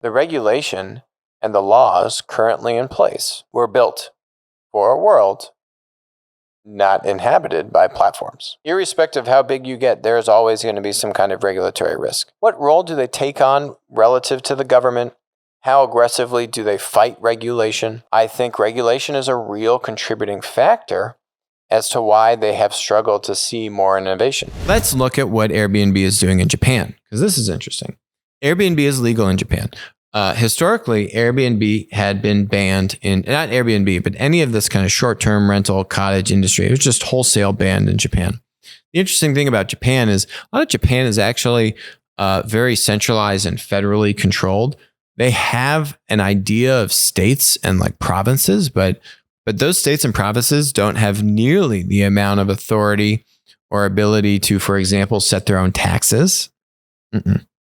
The regulation and the laws currently in place were built for a world not inhabited by platforms. Irrespective of how big you get, there is always going to be some kind of regulatory risk. What role do they take on relative to the government? How aggressively do they fight regulation? I think regulation is a real contributing factor as to why they have struggled to see more innovation. Let's look at what Airbnb is doing in Japan, because this is interesting. Airbnb is legal in Japan. Historically, Airbnb had been banned in, not Airbnb, but any of this kind of short-term rental cottage industry. It was just wholesale banned in Japan. The interesting thing about Japan is a lot of Japan is actually very centralized and federally controlled. They have an idea of states and like provinces, but those states and provinces don't have nearly the amount of authority or ability to, for example, set their own taxes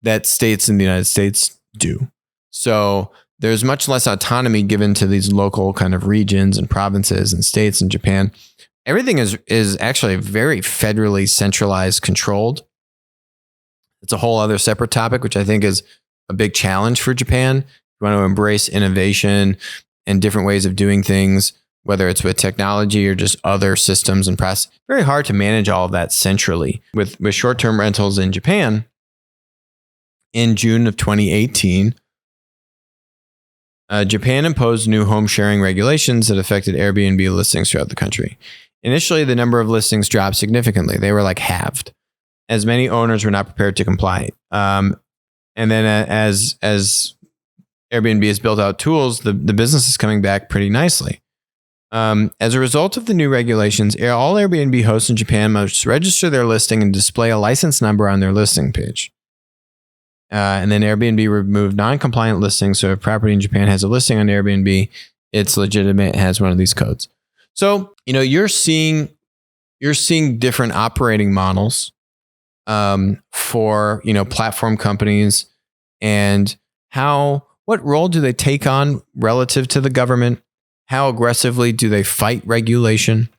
that states in the United States do. So there's much less autonomy given to these local kind of regions and provinces and states in Japan. Everything is actually very federally centralized, controlled. It's a whole other separate topic, which I think is a big challenge for Japan. You want to embrace innovation and different ways of doing things, whether it's with technology or just other systems and process. Very hard to manage all of that centrally. With short-term rentals in Japan, in June of 2018, Japan imposed new home sharing regulations that affected Airbnb listings throughout the country. Initially, the number of listings dropped significantly. They were like halved, as many owners were not prepared to comply. And then as Airbnb has built out tools, the business is coming back pretty nicely. As a result of the new regulations, all Airbnb hosts in Japan must register their listing and display a license number on their listing page. And then Airbnb removed non-compliant listings. So if property in Japan has a listing on Airbnb, it's legitimate, it has one of these codes. So, you're seeing different operating models for, platform companies, and what role do they take on relative to the government? How aggressively do they fight regulation?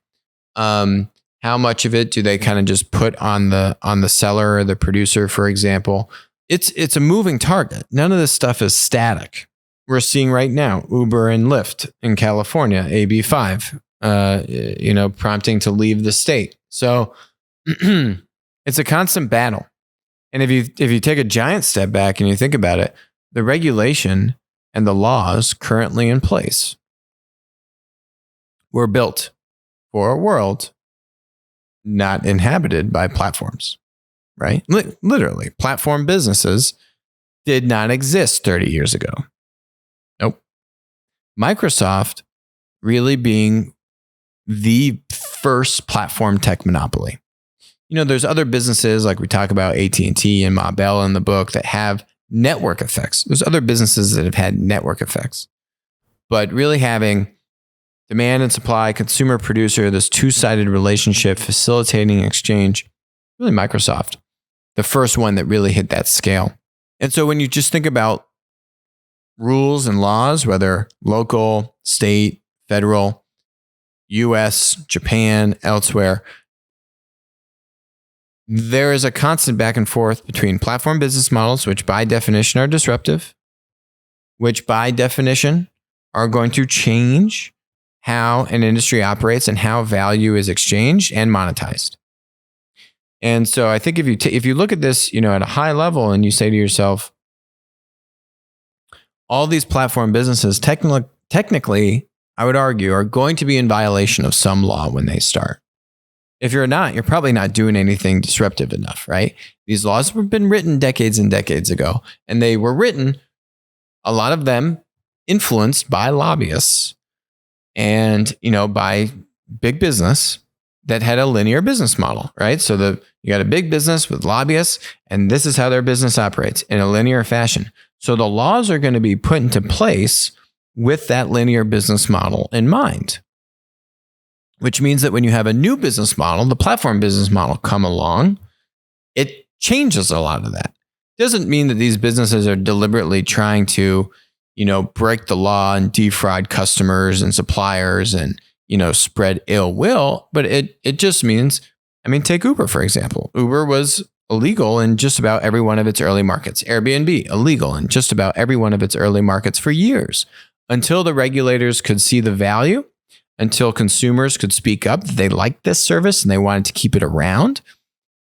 How much of it do they kind of just put on the seller or the producer, for example? It's a moving target. None of this stuff is static. We're seeing right now Uber and Lyft in California, AB5, prompting to leave the state. So it's a constant battle. And if you take a giant step back and you think about it, the regulation and the laws currently in place were built for a world not inhabited by platforms. Right? Literally, platform businesses did not exist 30 years ago. Nope. Microsoft really being the first platform tech monopoly. There's other businesses like we talk about AT&T and Ma Bell in the book that have network effects. There's other businesses that have had network effects. But really having demand and supply, consumer producer, this two-sided relationship, facilitating exchange, really Microsoft. The first one that really hit that scale. And so when you just think about rules and laws, whether local, state, federal, US, Japan, elsewhere, there is a constant back and forth between platform business models, which by definition are disruptive, which by definition are going to change how an industry operates and how value is exchanged and monetized. And so I think if you look at this, at a high level and you say to yourself, all these platform businesses technically, I would argue, are going to be in violation of some law when they start. If you're not, you're probably not doing anything disruptive enough, right? These laws have been written decades and decades ago, and they were written, a lot of them influenced by lobbyists and, by big business that had a linear business model, right? So you got a big business with lobbyists, and this is how their business operates in a linear fashion. So the laws are going to be put into place with that linear business model in mind, which means that when you have a new business model, the platform business model come along, it changes a lot of that. Doesn't mean that these businesses are deliberately trying to, break the law and defraud customers and suppliers and, spread ill will, but it just means, take Uber, for example. Uber was illegal in just about every one of its early markets. Airbnb, illegal in just about every one of its early markets for years, until the regulators could see the value, until consumers could speak up that they liked this service and they wanted to keep it around,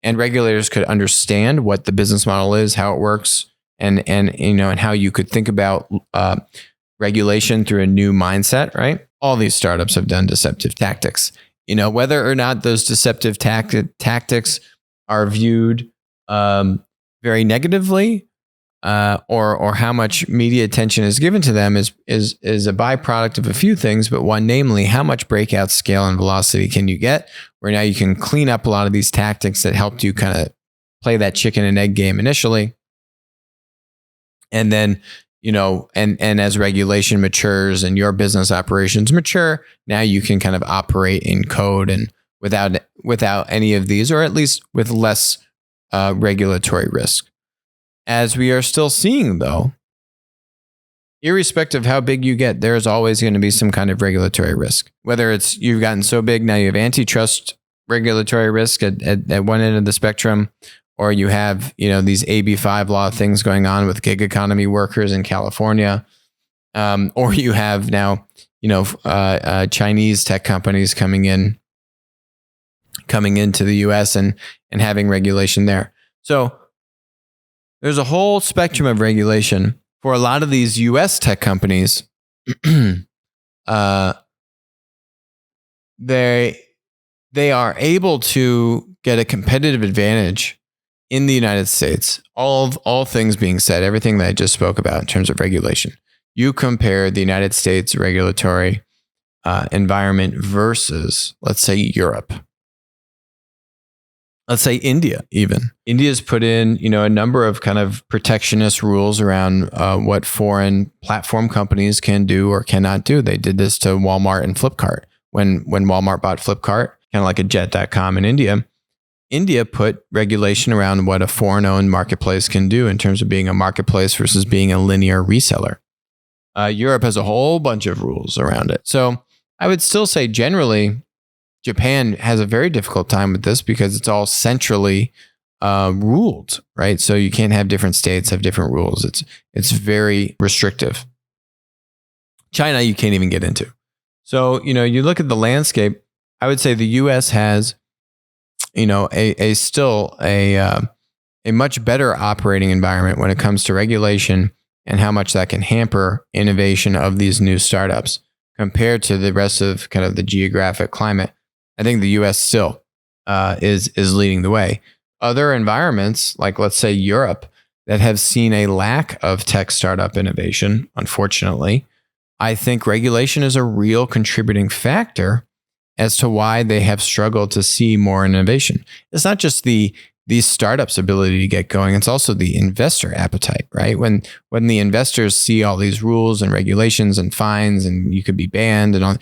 and regulators could understand what the business model is, how it works, and how you could think about regulation through a new mindset, right? All these startups have done deceptive tactics. Whether or not those deceptive tactics are viewed very negatively, or how much media attention is given to them is a byproduct of a few things, but one, namely, how much breakout scale and velocity can you get, where now you can clean up a lot of these tactics that helped you kind of play that chicken and egg game initially. And then, and as regulation matures and your business operations mature, now you can kind of operate in code and without any of these, or at least with less regulatory risk. As we are still seeing, though, irrespective of how big you get, there's always going to be some kind of regulatory risk. Whether it's you've gotten so big now you have antitrust regulatory risk at one end of the spectrum, or you have these AB5 law things going on with gig economy workers in California, or you have now Chinese tech companies coming into the U.S. and having regulation there. So there's a whole spectrum of regulation for a lot of these U.S. tech companies. They are able to get a competitive advantage in the United States. All things being said, everything that I just spoke about in terms of regulation, you compare the United States regulatory environment versus, let's say, Europe. Let's say India, even. India's put in, a number of kind of protectionist rules around what foreign platform companies can do or cannot do. They did this to Walmart and Flipkart. When Walmart bought Flipkart, kind of like a Jet.com in India, India put regulation around what a foreign-owned marketplace can do in terms of being a marketplace versus being a linear reseller. Europe has a whole bunch of rules around it. So I would still say generally, Japan has a very difficult time with this because it's all centrally ruled, right? So you can't have different states have different rules. It's very restrictive. China, you can't even get into. So, you look at the landscape, I would say the US has, a much better operating environment when it comes to regulation and how much that can hamper innovation of these new startups compared to the rest of kind of the geographic climate. I think the U.S. still is leading the way. Other environments, like let's say Europe, that have seen a lack of tech startup innovation, unfortunately, I think regulation is a real contributing factor as to why they have struggled to see more innovation. It's not just these startups' ability to get going, it's also the investor appetite, right? When the investors see all these rules and regulations and fines and you could be banned and all,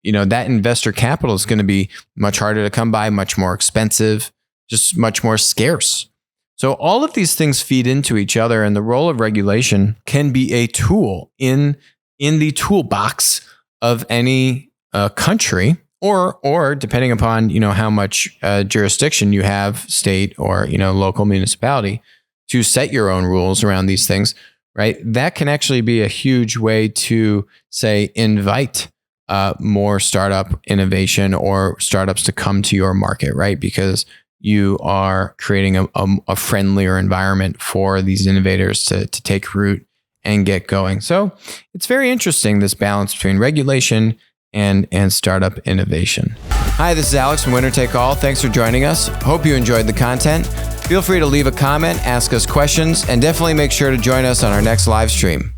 that investor capital is going to be much harder to come by, much more expensive, just much more scarce. So all of these things feed into each other, and the role of regulation can be a tool in the toolbox of any country, or depending upon how much jurisdiction you have, state or local municipality, to set your own rules around these things, right? That can actually be a huge way to, say, invite more startup innovation or startups to come to your market, right? Because you are creating a friendlier environment for these innovators to take root and get going. So it's very interesting, this balance between regulation and startup innovation. Hi, this is Alex from Winner Take All. Thanks for joining us. Hope you enjoyed the content. Feel free to leave a comment, ask us questions, and definitely make sure to join us on our next live stream.